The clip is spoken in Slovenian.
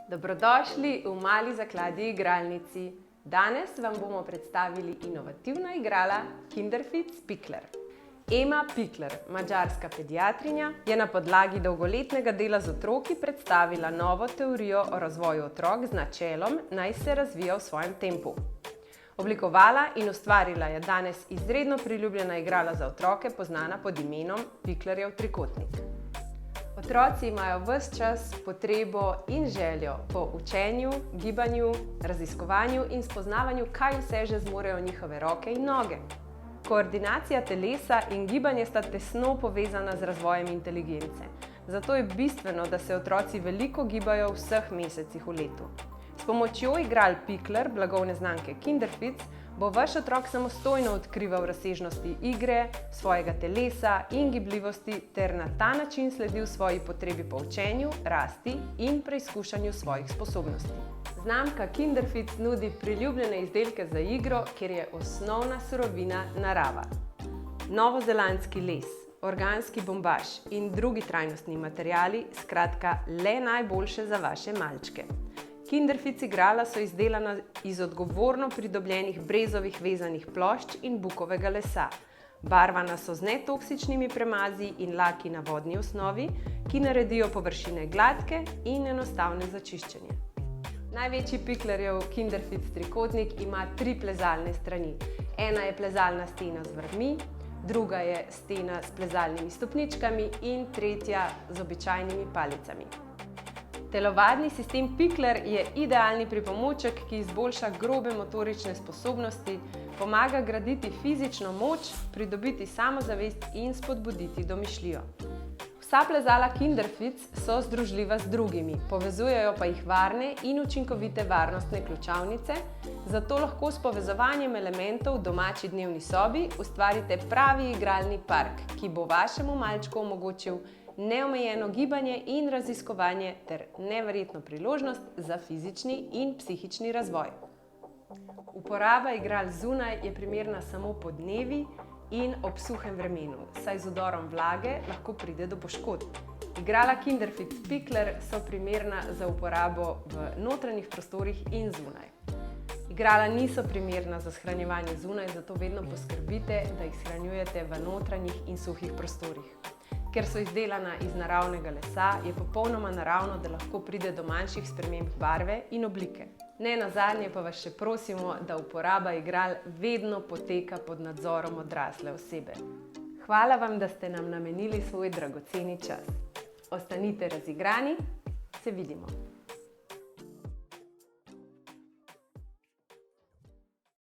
Dobrodošli v mali zakladji igralnici. Danes vam bomo predstavili inovativna igrala Kinderfit Spikler. Ema Pikler, madžarska pediatrinja, je na podlagi dolgoletnega dela z otroki predstavila novo teorijo o razvoju otrok z načelom, naj se razvija v svojem tempu. Oblikovala in ustvarila je danes izredno priljubljena igrala za otroke, poznana pod imenom Piklerjev trikotnik. Otroci imajo ves čas potrebo in željo po učenju, gibanju, raziskovanju in spoznavanju, kaj vse že zmorejo njihove roke in noge. Koordinacija telesa in gibanje sta tesno povezana z razvojem inteligence. Zato je bistveno, da se otroci veliko gibajo v vseh mesecih v letu. S pomočjo igral Pikler, blagovne znamke Kinderfit, bo vaš otrok samostojno odkrival razsežnosti igre, svojega telesa in gibljivosti ter na ta način sledil svoji potrebi po učenju, rasti in preizkušanju svojih sposobnosti. Znamka Kinderfit nudi priljubljene izdelke za igro, kjer je osnovna surovina narava. Novozelandski les, organski bombaž in drugi trajnostni materiali, skratka le najboljše za vaše malčke. Kinderfit igrala so izdelana iz odgovorno pridobljenih brezovih vezanih plošč in bukovega lesa. Barvana so z netoksičnimi premazi in laki na vodni osnovi, ki naredijo površine gladke in enostavne za čiščenje. Največji Piklerjev Kinderfit trikotnik ima 3 plezalne strani. Ena je plezalna stena z vrvmi, druga je stena s plezalnimi stopničkami in tretja z običajnimi palicami. Telovadni sistem Pikler je idealni pripomoček, ki izboljša grobe motorične sposobnosti, pomaga graditi fizično moč, pridobiti samozavest in spodbuditi domišljijo. Vsa plezala Kinderfit so združljiva z drugimi, povezujejo pa jih varne in učinkovite varnostne ključavnice, zato lahko s povezovanjem elementov v domači dnevni sobi ustvarite pravi igralni park, ki bo vašemu malčku omogočil neomejeno gibanje in raziskovanje ter neverjetno priložnost za fizični in psihični razvoj. Uporaba igral zunaj je primerna samo podnevi in ob suhem vremenu, saj z vdorom vlage lahko pride do poškodb. Igrala Kinderfit Pikler so primerna za uporabo v notranjih prostorih in zunaj. Igrala niso primerna za shranjevanje zunaj, zato vedno poskrbite, da jih shranjujete v notranjih in suhih prostorih. Ker so izdelana iz naravnega lesa, je popolnoma naravno, da lahko pride do manjših sprememb barve in oblike. Ne nazadnje pa vas še prosimo, da uporaba igral vedno poteka pod nadzorom odrasle osebe. Hvala vam, da ste nam namenili svoj dragoceni čas. Ostanite razigrani, se vidimo!